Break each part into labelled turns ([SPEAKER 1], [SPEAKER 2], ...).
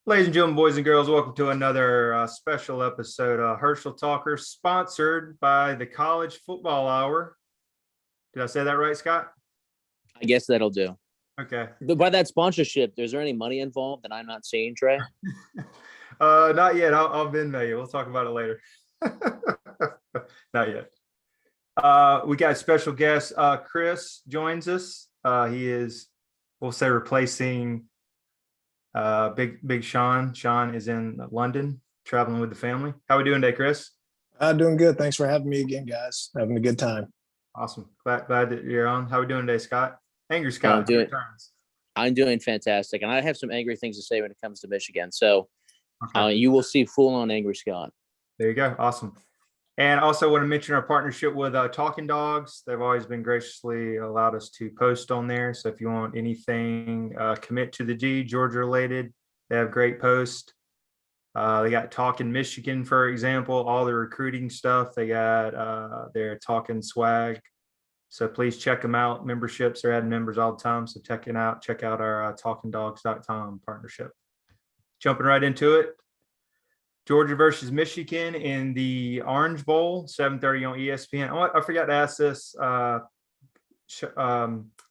[SPEAKER 1] Ladies and gentlemen, boys and girls, welcome to another special episode of Herschel Talker, sponsored by the College Football Hour. Did I say that right, Scott?
[SPEAKER 2] I guess that'll do.
[SPEAKER 1] Okay.
[SPEAKER 2] By that sponsorship, is there any money involved that I'm not seeing, Trey?
[SPEAKER 1] Not yet. I'll Venmo you. We'll talk about it later. Not yet. We got special guest Kris joins us. He is, we'll say, replacing Big Sean. Sean is in London, traveling with the family. How we doing today, Kris?
[SPEAKER 3] Doing good. Thanks for having me again, guys. Having a good time.
[SPEAKER 1] Awesome. Glad that you're on. How we doing today, Scott? Angry Scott.
[SPEAKER 2] I'm doing fantastic, and I have some angry things to say when it comes to Michigan. So you will see full-on Angry Scott.
[SPEAKER 1] There you go. Awesome. And also want to mention our partnership with Talking Dogs. They've always been graciously allowed us to post on there. So if you want anything commit to the G, Georgia related, they have great posts. They got Talking Michigan, for example, all the recruiting stuff. They got their Talking swag. So please check them out. Memberships are adding members all the time. So check out our talkingdogs.com partnership. Jumping right into it. Georgia versus Michigan in the Orange Bowl, 7:30 on ESPN. I forgot to ask this,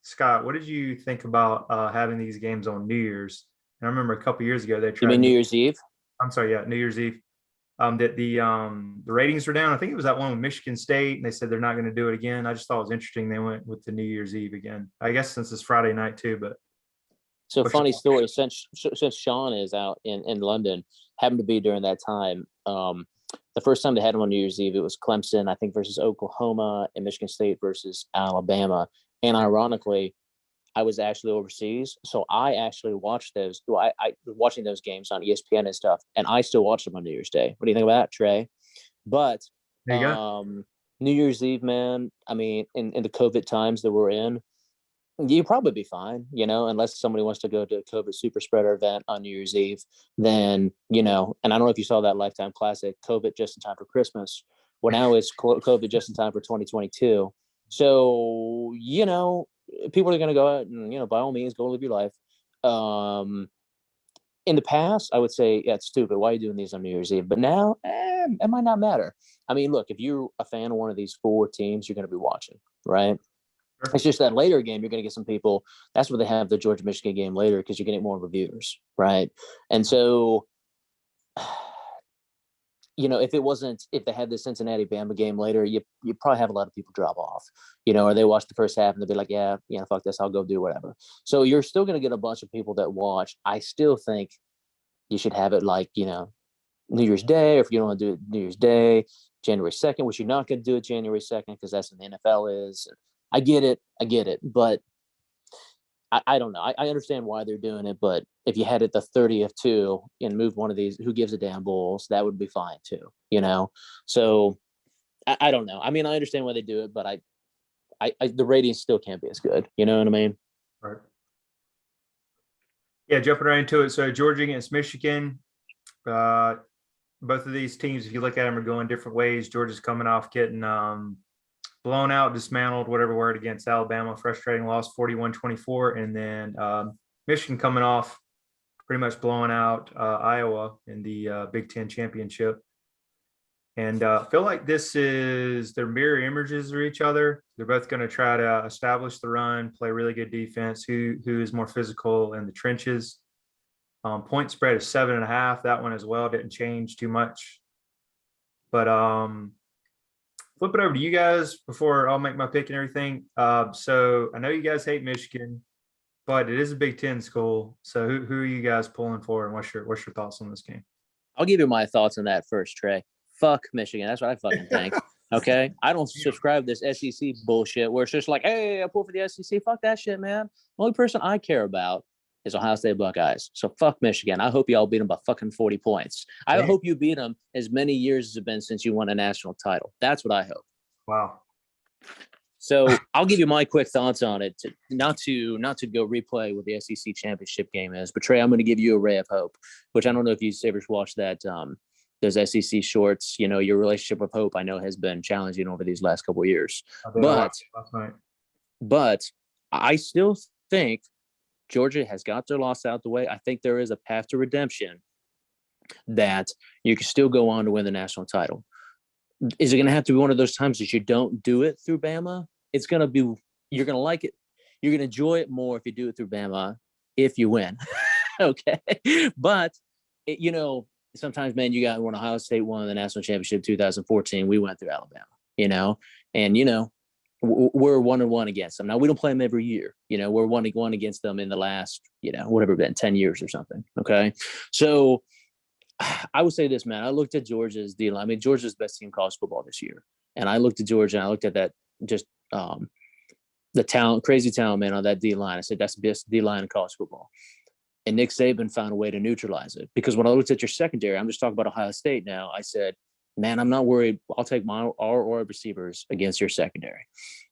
[SPEAKER 1] Scott. What did you think about having these games on New Year's? And I remember a couple years ago they tried.
[SPEAKER 2] You mean New Year's Eve?
[SPEAKER 1] I'm sorry, yeah, New Year's Eve. That the ratings were down. I think it was that one with Michigan State, and they said they're not going to do it again. I just thought it was interesting they went with the New Year's Eve again. I guess since it's Friday night too, but.
[SPEAKER 2] So funny story. Since Sean is out in London, happened to be during that time. The first time they had him on New Year's Eve, it was Clemson, I think, versus Oklahoma, and Michigan State versus Alabama. And ironically, I was actually overseas, so I actually watched those. I was watching those games on ESPN and stuff, and I still watch them on New Year's Day. What do you think about that, Trey? But New Year's Eve, man. I mean, in the COVID times that we're in, you probably be fine, unless somebody wants to go to a COVID super spreader event on New Year's Eve, then, and I don't know if you saw that Lifetime Classic, COVID just in time for Christmas. Well, now it's COVID just in time for 2022. So, people are going to go out and, by all means, go live your life. In the past, I would say, yeah, it's stupid. Why are you doing these on New Year's Eve? But now, it might not matter. I mean, look, if you're a fan of one of these four teams, you're going to be watching, right? It's just that later game, you're going to get some people. That's where they have the Georgia Michigan game later because you're getting more reviewers, right? And so, if they had the Cincinnati Bama game later, you probably have a lot of people drop off, or they watch the first half and they'll be like, yeah, fuck this, I'll go do whatever. So you're still going to get a bunch of people that watch. I still think you should have it like, New Year's Day, or if you don't want to do it New Year's Day, January 2nd, which you're not going to do it January 2nd because that's when the NFL is. I get it, but I don't know. I understand why they're doing it, but if you had it the 30th too and moved one of these, who gives a damn bowls, that would be fine too, So I don't know. I mean, I understand why they do it, but I the ratings still can't be as good. You know what I mean?
[SPEAKER 1] Right. Yeah, jumping right into it. So Georgia against Michigan. Both of these teams, if you look at them, are going different ways. Georgia's coming off getting blown out, dismantled, whatever word, against Alabama, frustrating loss, 41-24. And then Michigan coming off pretty much blowing out Iowa in the Big Ten championship. And feel like this is their mirror images of each other. They're both going to try to establish the run, play really good defense, who is more physical in the trenches. Point spread is 7.5. That one as well didn't change too much. But flip it over to you guys before I'll make my pick and everything. So I know you guys hate Michigan, but it is a Big Ten school. So who are you guys pulling for, and what's your thoughts on this game?
[SPEAKER 2] I'll give you my thoughts on that first, Trey. Fuck Michigan. That's what I fucking think. Okay, I don't subscribe to this SEC bullshit where it's just like, hey, I pull for the SEC. Fuck that shit, man. The only person I care about is Ohio State Buckeyes. So fuck Michigan. I hope y'all beat them by fucking 40 points. I hope you beat them as many years as it's been since you won a national title. That's what I hope.
[SPEAKER 1] Wow.
[SPEAKER 2] So I'll give you my quick thoughts on it. Not to go replay what the SEC championship game is, but Trey, I'm going to give you a ray of hope, which I don't know if you've ever watched that. Those SEC shorts. Your relationship with hope, I know, has been challenging over these last couple of years. But I still think Georgia has got their loss out the way. I think there is a path to redemption that you can still go on to win the national title. Is it going to have to be one of those times that you don't do it through Bama? It's going to be, you're going to like it. You're going to enjoy it more if you do it through Bama, if you win. Okay. But, sometimes, man, you got when Ohio State won the national championship 2014, we went through Alabama, and, we're 1-1 against them. Now, we don't play them every year. We're 1-1 against them in the last, whatever, been 10 years or something. Okay. So I would say this, man. I looked at Georgia's D line. I mean, Georgia's the best team in college football this year. And I looked at Georgia and I looked at that, just the talent, crazy talent, man, on that D line. I said, that's the best D line in college football. And Nick Saban found a way to neutralize it. Because when I looked at your secondary, I'm just talking about Ohio State now. I said, man, I'm not worried. I'll take our receivers against your secondary.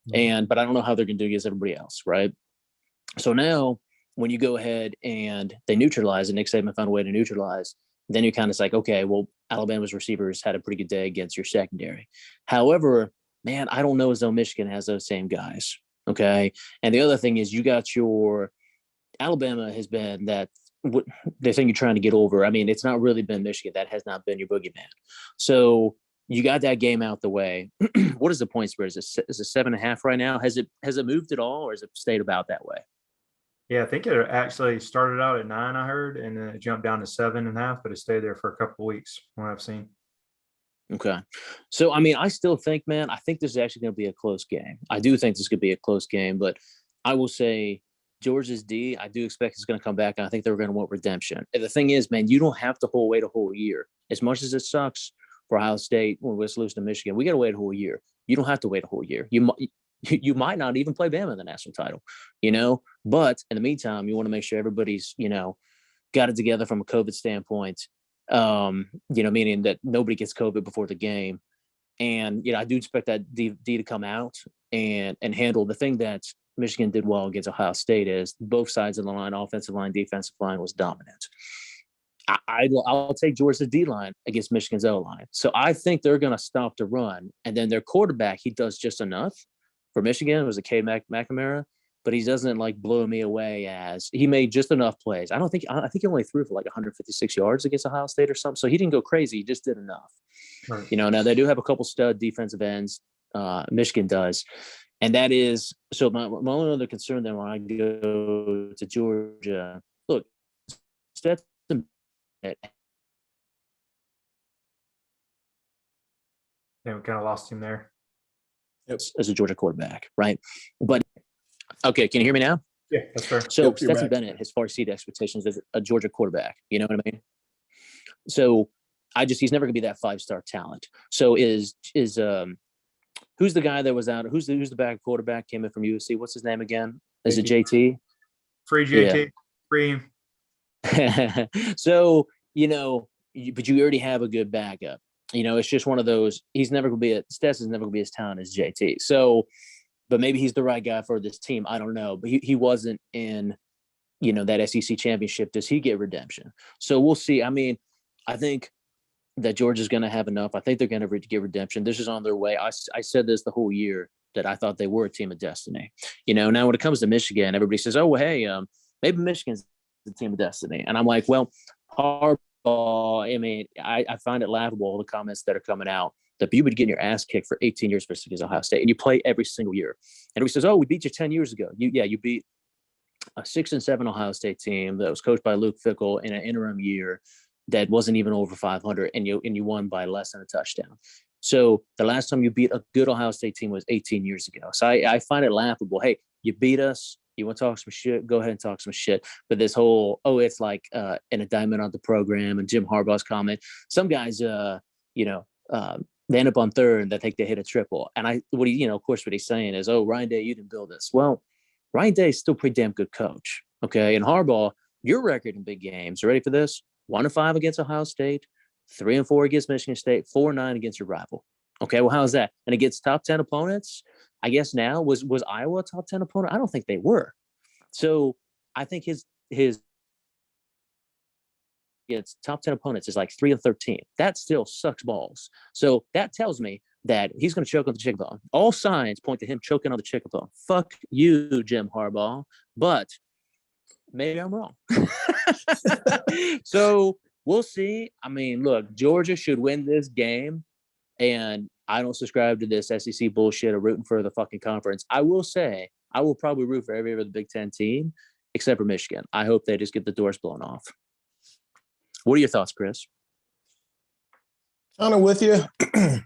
[SPEAKER 2] But I don't know how they're going to do against everybody else, right? So now when you go ahead and they neutralize, and Nick Saban found a way to neutralize, then you're kind of like, okay, well, Alabama's receivers had a pretty good day against your secondary. However, man, I don't know as though Michigan has those same guys. Okay. And the other thing is you got your Alabama has been the thing you're trying to get over. I mean, it's not really been Michigan. That has not been your boogeyman. So you got that game out the way. What is the point spread? Is it 7.5 right now? Has it moved at all, or has it stayed about that way?
[SPEAKER 1] Yeah, I think it actually started out at 9, I heard, and then it jumped down to 7.5, but it stayed there for a couple of weeks from what I've seen.
[SPEAKER 2] Okay. So, I mean, I still think, man, I think this is actually going to be a close game. I do think this could be a close game, but I will say Georgia's D, I do expect it's going to come back, and I think they're going to want redemption. And the thing is, man, you don't have to wait a whole year. As much as it sucks for Ohio State when we lose to Michigan, we got to wait a whole year. You don't have to wait a whole year. You might not even play Bama in the national title, but in the meantime, you want to make sure everybody's, got it together from a COVID standpoint, meaning that nobody gets COVID before the game. And, I do expect that D to come out and handle the thing that Michigan did well against Ohio State is both sides of the line, offensive line, defensive line was dominant. I'll take Georgia's D line against Michigan's O line. So I think they're going to stop the run. And then their quarterback, he does just enough. For Michigan, it was a K. McNamara, but he doesn't blow me away as he made just enough plays. I think he only threw for 156 yards against Ohio State or something. So he didn't go crazy. He just did enough. Right. Now they do have a couple stud defensive ends. Michigan does. And that is, so my only other concern then when I go to Georgia, look, Stetson
[SPEAKER 1] Yeah, we kind of lost him there.
[SPEAKER 2] As a Georgia quarterback, right? But okay, can you hear me now?
[SPEAKER 1] Yeah, that's fair.
[SPEAKER 2] So Stetson Bennett has far exceeded expectations as a Georgia quarterback. You know what I mean? So he's never gonna be that 5-star talent. So is who's the guy that was out? Who's the back quarterback came in from USC? What's his name again? Is it JT?
[SPEAKER 1] Free JT. Yeah. Free.
[SPEAKER 2] So but you already have a good backup. It's just one of those. Stetson's never going to be as talented as JT. So, but maybe he's the right guy for this team. I don't know. But he wasn't in, that SEC championship. Does he get redemption? So we'll see. I mean, I think that Georgia's going to have enough. I think they're going to get redemption. This is on their way. I said this the whole year that I thought they were a team of destiny. Now when it comes to Michigan, everybody says, oh, well, hey, maybe Michigan's the team of destiny. And I'm like, well, I mean, I find it laughable, the comments that are coming out, that you would get your ass kicked for 18 years versus Ohio State, and you play every single year. And he says, oh, we beat you 10 years ago. You beat a 6-7 Ohio State team that was coached by Luke Fickell in an interim year that wasn't even over 500, and you won by less than a touchdown. So the last time you beat a good Ohio State team was 18 years ago. So I find it laughable. Hey, you beat us. You want to talk some shit? Go ahead and talk some shit. But this whole, it's like an indictment on the program, and Jim Harbaugh's comment. Some guys, they end up on third and they think they hit a triple. And of course, what he's saying is, oh, Ryan Day, you didn't build this. Well, Ryan Day is still a pretty damn good coach. Okay. And Harbaugh, your record in big games, ready for this? 1-5 against Ohio State, 3-4 against Michigan State, 4-9 against your rival. Okay. Well, how's that? And against top 10 opponents, I guess now was Iowa a top 10 opponent? I don't think they were. So I think his top 10 opponents is 3-13. That still sucks balls. So that tells me that he's going to choke on the chicken bone. All signs point to him choking on the chicken bone. Fuck you, Jim Harbaugh. But maybe I'm wrong. So we'll see. I mean, look, Georgia should win this game, and I don't subscribe to this SEC bullshit of rooting for the fucking conference. I will say I will probably root for every other Big Ten team except for Michigan. I hope they just get the doors blown off. What are your thoughts, Kris?
[SPEAKER 3] Kind of with you. I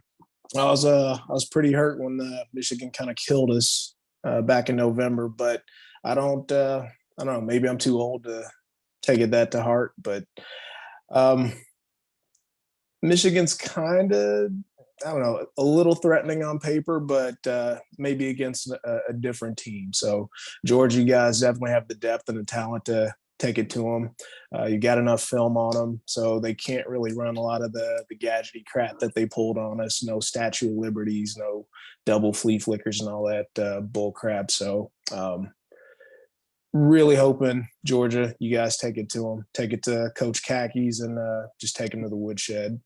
[SPEAKER 3] was pretty hurt when Michigan kind of killed us back in November, but I don't know. Maybe I'm too old to take it that to heart, but Michigan's kind of, I don't know, a little threatening on paper, but maybe against a different team. So Georgia, you guys definitely have the depth and the talent to take it to them. You got enough film on them, so they can't really run a lot of the gadgety crap that they pulled on us. No Statue of Liberties, no double flea flickers and all that bull crap. So really hoping Georgia, you guys take it to them, take it to Coach Khakis, and just take them to the woodshed.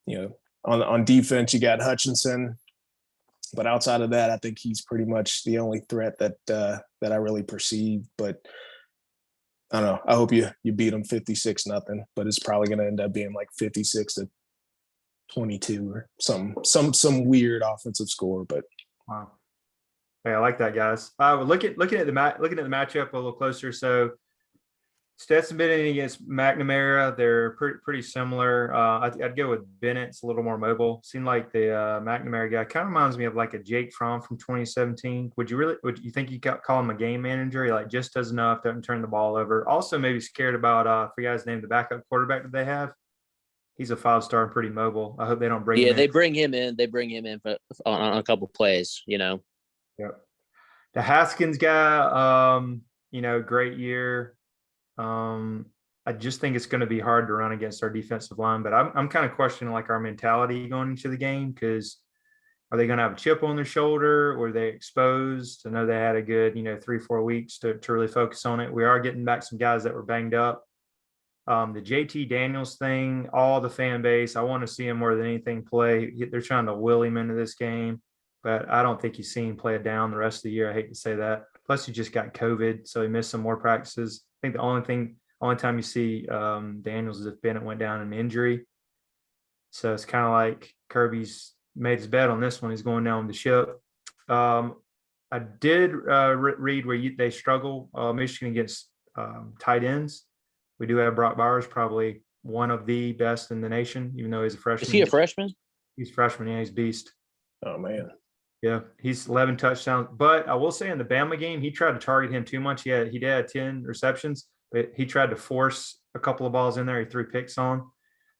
[SPEAKER 3] You know, on defense, you got Hutchinson, but outside of that, I think he's pretty much the only threat that I really perceive. But I don't know. I hope you beat them 56-0, but it's probably going to end up being like 56-22 or some weird offensive score. But
[SPEAKER 1] wow. Hey, I like that, guys. Looking at the matchup a little closer. So Stetson Bennett against McNamara, they're pretty similar. I'd go with Bennett. It's a little more mobile. Seemed like the McNamara guy kind of reminds me of like a Jake Fromm from 2017. Would you think you call him a game manager? He like just does enough, doesn't turn the ball over. Also, maybe scared about if you guys name the backup quarterback that they have. He's a 5-star and pretty mobile. I hope they don't bring him in.
[SPEAKER 2] They bring him in. They bring him in on a couple plays.
[SPEAKER 1] Yep. The Haskins guy, great year. I just think it's going to be hard to run against our defensive line, but I'm kind of questioning like our mentality going into the game, because are they going to have a chip on their shoulder? Or are they exposed? I know they had a good, 3-4 weeks to really focus on it. We are getting back some guys that were banged up. The JT Daniels thing, all the fan base, I want to see him more than anything play. They're trying to will him into this game, but I don't think you see him play it down the rest of the year. I hate to say that. Plus, he just got COVID, so he missed some more practices. I think the only time you see Daniels is if Bennett went down in injury. So it's kind of like Kirby's made his bet on this one. He's going down the ship. I did read where they struggle, Michigan, against tight ends. We do have Brock Bowers, probably one of the best in the nation, even though he's a freshman.
[SPEAKER 2] Is he a freshman?
[SPEAKER 1] He's a freshman. Yeah, he's a beast.
[SPEAKER 3] Oh, man.
[SPEAKER 1] Yeah, he's 11 touchdowns. But I will say in the Bama game, he tried to target him too much. He did have 10 receptions, but he tried to force a couple of balls in there. He threw picks on.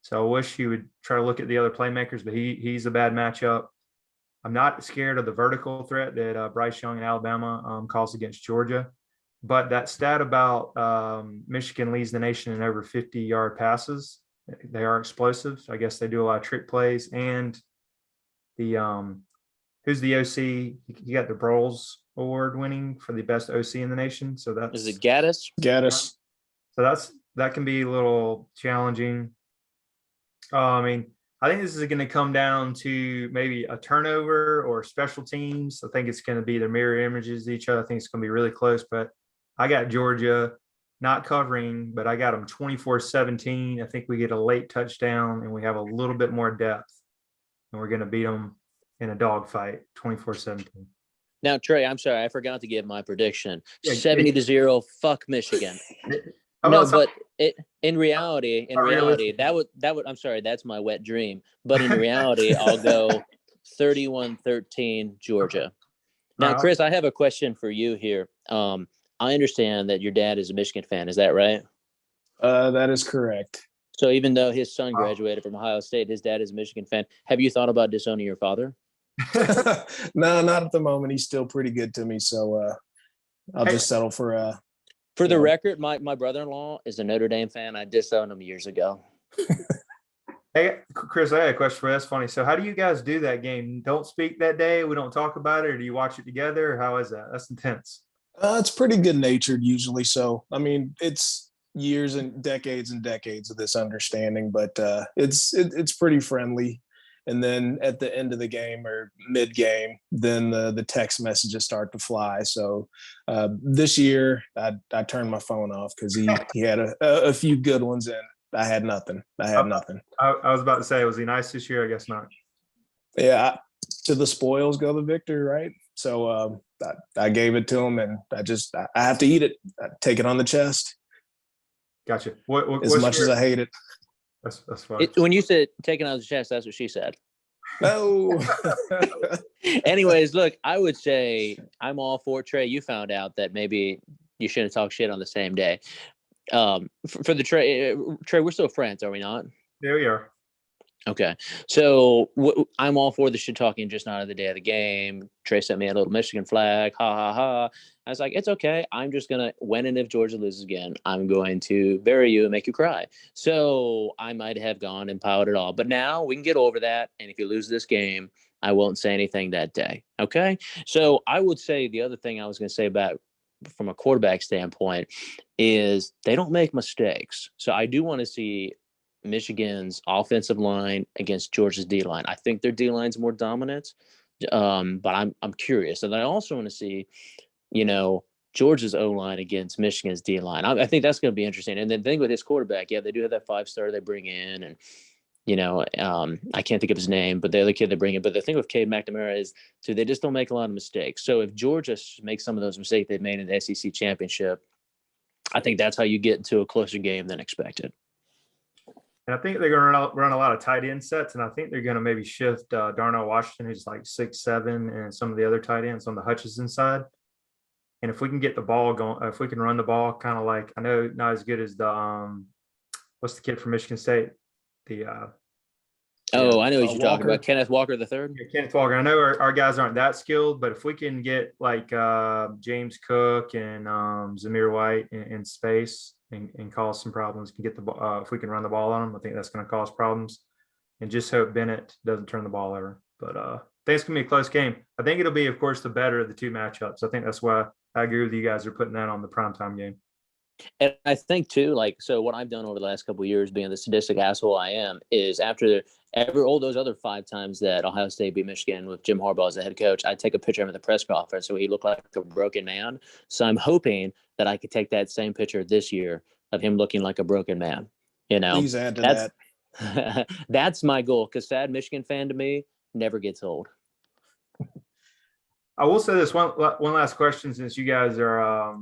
[SPEAKER 1] So I wish he would try to look at the other playmakers, but he's a bad matchup. I'm not scared of the vertical threat that Bryce Young in Alabama calls against Georgia. But that stat about Michigan leads the nation in over 50-yard passes, they are explosive. I guess they do a lot of trick plays. And the who's the OC? He got the Broyles Award winning for the best OC in the nation. So that's
[SPEAKER 2] is it Gaddis?
[SPEAKER 3] Gaddis.
[SPEAKER 1] So that can be a little challenging. I think this is going to come down to maybe a turnover or special teams. I think it's going to be the mirror images of each other. I think it's going to be really close, but I got Georgia not covering, but I got them 24-17. I think we get a late touchdown and we have a little bit more depth, and we're going to beat them in a dogfight 24-17.
[SPEAKER 2] Now, Trey, I'm sorry, I forgot to give my prediction. 70-0. Fuck Michigan. But in reality, that would. I'm sorry, that's my wet dream. But in reality, I'll go 31-13 Georgia. Now, Kris, I have a question for you here. I understand that your dad is a Michigan fan. Is that right?
[SPEAKER 3] That is correct.
[SPEAKER 2] So even though his son graduated from Ohio State, his dad is a Michigan fan. Have you thought about disowning your father?
[SPEAKER 3] No, not at the moment. He's still pretty good to me, so I'll just settle for.
[SPEAKER 2] For the record, my brother-in-law is a Notre Dame fan. I disowned him years ago.
[SPEAKER 1] Hey, Kris, I had a question for you. That's funny. So how do you guys do that game? Don't speak that day? We don't talk about it? Or do you watch it together? Or how is that? That's intense.
[SPEAKER 3] It's pretty good natured usually. So, it's years and decades of this understanding, but it's pretty friendly. And then at the end of the game or mid game, then the text messages start to fly. So this year I turned my phone off because he had a few good ones and I had nothing.
[SPEAKER 1] I was about to say, was he nice this year? I guess not.
[SPEAKER 3] Yeah. To the spoils go the victor, right? So I gave it to him, and I have to eat it. I take it on the chest.
[SPEAKER 1] Gotcha.
[SPEAKER 3] As much as I hate it.
[SPEAKER 1] That's fine.
[SPEAKER 2] When you said taking out the chest, that's what she said.
[SPEAKER 3] No.
[SPEAKER 2] Anyways, look, I would say I'm all for Trey. You found out that maybe you shouldn't talk shit on the same day. For the Trey, we're still friends, are we not?
[SPEAKER 1] There we are.
[SPEAKER 2] Okay, so I'm all for the shit talking, just not of the day of the game. Trey sent me a little Michigan flag, ha ha ha. I was like, it's okay. I'm just gonna, when and if Georgia loses again, I'm going to bury you and make you cry. So I might have gone and piled it all, but now we can get over that. And if you lose this game, I won't say anything that day. Okay, so I would say the other thing I was gonna say about from a quarterback standpoint is they don't make mistakes. So I do want to see Michigan's offensive line against Georgia's D line. I think their D line's more dominant, but I'm curious, and I also want to see, Georgia's O line against Michigan's D line. I think that's going to be interesting. And then the thing with his quarterback, yeah, they do have that 5-star they bring in, and I can't think of his name, but the other kid they bring in. But the thing with Cade McNamara is, too, they just don't make a lot of mistakes. So if Georgia makes some of those mistakes they made in the SEC championship, I think that's how you get into a closer game than expected.
[SPEAKER 1] And I think they're going to run a lot of tight end sets, and I think they're going to maybe shift Darnell Washington, who's like 6'7", and some of the other tight ends on the Hutchinson side. And if we can get the ball going, if we can run the ball, kind of like, I know not as good as the what's the kid from Michigan State?
[SPEAKER 2] I know what you're talking about, Kenneth Walker III.
[SPEAKER 1] Yeah, Kenneth Walker. I know our guys aren't that skilled, but if we can get like James Cook and Zamir White in space and cause some problems, can get the ball. If we can run the ball on them, I think that's going to cause problems. And just hope Bennett doesn't turn the ball over. But I think it's going to be a close game. I think it'll be, of course, the better of the two matchups. I think that's why I agree with you guys are putting that on the primetime game.
[SPEAKER 2] And I think too, so what I've done over the last couple of years, being the sadistic asshole I am, is after all those other 5 times that Ohio State beat Michigan with Jim Harbaugh as the head coach, I take a picture of him at the press conference so he looked like a broken man. So I'm hoping that I could take that same picture this year of him looking like a broken man.
[SPEAKER 3] Please add to
[SPEAKER 2] that. That's my goal, because sad Michigan fan to me never gets old.
[SPEAKER 1] I will say this one last question, since you guys are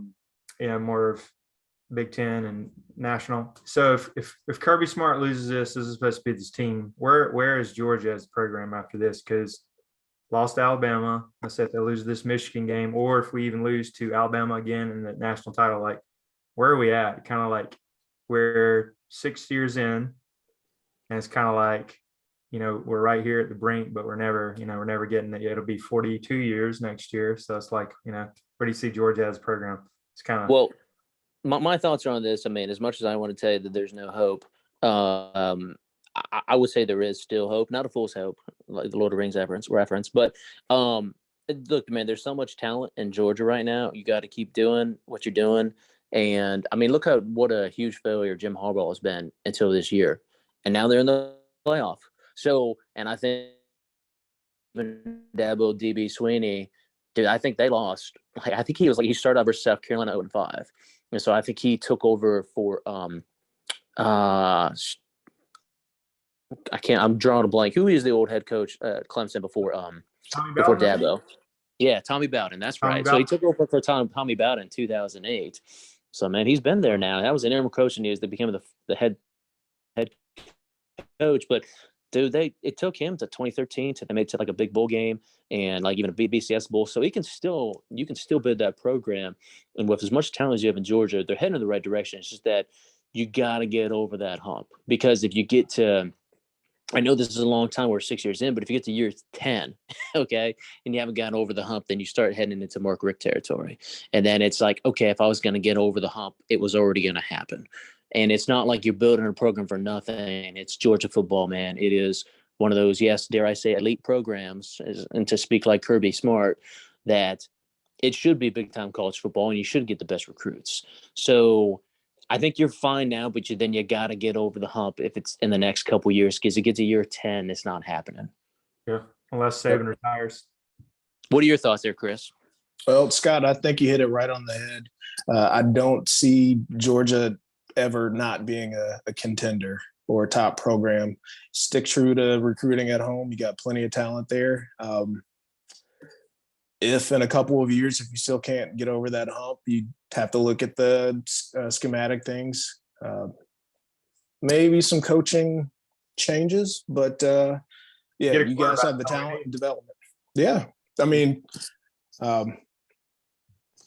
[SPEAKER 1] more of Big Ten and national. So if Kirby Smart loses this is supposed to be this team. Where is Georgia as a program after this? Because lost to Alabama. Let's say if they lose this Michigan game, or if we even lose to Alabama again in the national title, like where are we at? Kind of like we're 6 years in, and it's kind of like, we're right here at the brink, but we're never getting it. It'll be 42 years next year. So it's like, where do you see Georgia as a program? It's kind of
[SPEAKER 2] well. My thoughts are on this. I mean, as much as I want to tell you that there's no hope, I would say there is still hope. Not a fool's hope, like the Lord of the Rings reference. But look, man, there's so much talent in Georgia right now. You got to keep doing what you're doing. And, I mean, look what a huge failure Jim Harbaugh has been until this year. And now they're in the playoff. So, and I think Dabo, DB Sweeney, dude, I think they lost. I think he started out versus South Carolina 0-5. And so I think he took over for I'm drawing a blank. Who is the old head coach at Clemson before Dabo? Yeah, Tommy Bowden. That's right. So he took over for Tommy Bowden in 2008. So man, he's been there now. That was an interim coach, and they became the head coach. But dude, it took him to 2013 to they made it to like a big bowl game and like even a BCS bowl. So you can still build that program. And with as much talent as you have in Georgia, they're heading in the right direction. It's just that you got to get over that hump, because if you get to, I know this is a long time, we're 6 years in, but if you get to year 10, okay, and you haven't gotten over the hump, then you start heading into Mark Richt territory. And then it's like, okay, if I was going to get over the hump, it was already going to happen. And it's not like you're building a program for nothing. It's Georgia football, man. It is one of those, yes, dare I say, elite programs, and to speak like Kirby Smart, that it should be big-time college football, and you should get the best recruits. So I think you're fine now, but then you got to get over the hump if it's in the next couple years, because it gets to year 10, it's not happening.
[SPEAKER 1] Yeah, unless Saban retires.
[SPEAKER 2] What are your thoughts there, Kris?
[SPEAKER 3] Well, Scott, I think you hit it right on the head. I don't see Georgia ever not being a contender or a top program. Stick true to recruiting at home. You got plenty of talent there. If in a couple of years, if you still can't get over that hump, you have to look at the schematic things. Maybe some coaching changes, but yeah, you guys have the talent and development. Yeah, I mean,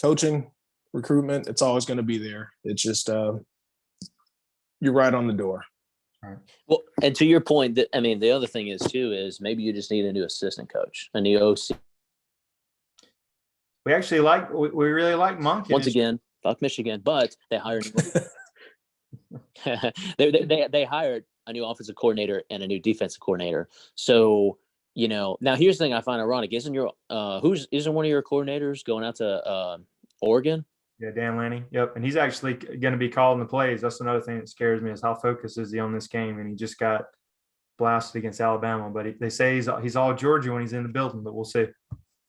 [SPEAKER 3] coaching, recruitment, it's always going to be there. It's just you're right on the door.
[SPEAKER 2] Well, and to your point, the other thing is too is maybe you just need a new assistant coach, a new OC.
[SPEAKER 1] We actually we really like Monk.
[SPEAKER 2] Once again, fuck Michigan, but they hired they hired a new offensive coordinator and a new defensive coordinator. So, now here's the thing I find ironic. Isn't one of your coordinators going out to Oregon?
[SPEAKER 1] Yeah, Dan Lanning. Yep. And he's actually going to be calling the plays. That's another thing that scares me is how focused is he on this game. And he just got blasted against Alabama, but they say he's all Georgia when he's in the building, but we'll see.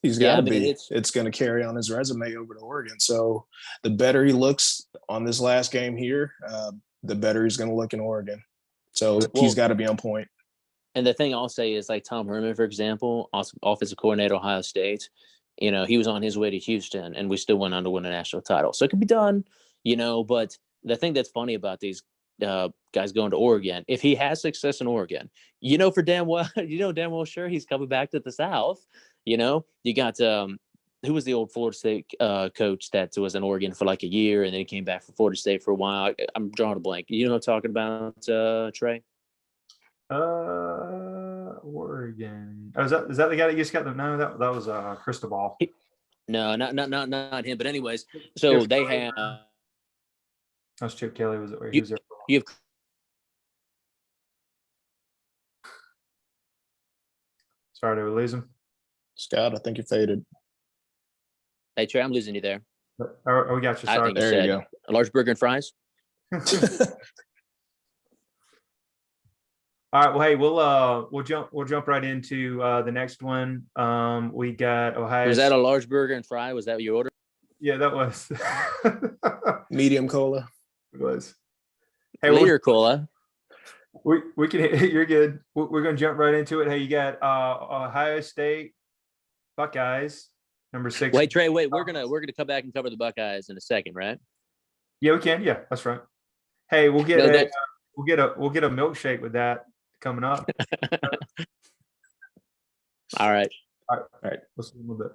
[SPEAKER 3] He's got to be. It's going to carry on his resume over to Oregon. So the better he looks on this last game here, the better he's going to look in Oregon. So he's got to be on point.
[SPEAKER 2] And the thing I'll say is, like Tom Herman, for example, offensive coordinator, Ohio State, he was on his way to Houston and we still went on to win a national title. So it could be done, but the thing that's funny about these guys going to Oregon, if he has success in Oregon, for damn well sure he's coming back to the South. You got who was the old Florida State coach that was in Oregon for like a year and then he came back from Florida State for a while. I'm drawing a blank. You know what I'm talking about, Trey?
[SPEAKER 1] Oregon. Oh, is that the guy that just got the? No, that was Cristobal.
[SPEAKER 2] No, not him. But anyways, so they have.
[SPEAKER 1] That's Chip Kelly. Was it? He was there.
[SPEAKER 2] You have.
[SPEAKER 1] Sorry, did we lose him?
[SPEAKER 3] Scott, I think you faded.
[SPEAKER 2] Hey Trey, I'm losing you there.
[SPEAKER 1] Oh, we got you. Sorry.
[SPEAKER 3] There you go.
[SPEAKER 2] A large burger and fries.
[SPEAKER 1] All right. Well, hey, we'll jump right into the next one. We got Ohio.
[SPEAKER 2] Was that a large burger and fry? Was that your order?
[SPEAKER 1] Yeah, that was.
[SPEAKER 3] Medium cola.
[SPEAKER 1] It was. Hey,
[SPEAKER 2] liter cola.
[SPEAKER 1] We can. You're good. We're gonna jump right into it. Hey, you got Ohio State Buckeyes, number 6.
[SPEAKER 2] Wait, Trey. Wait, we're gonna come back and cover the Buckeyes in a second, right?
[SPEAKER 1] Yeah, we can. Yeah, that's right. Hey, we'll get a milkshake with that coming up.
[SPEAKER 2] All right.
[SPEAKER 1] All right. Let's see a little bit.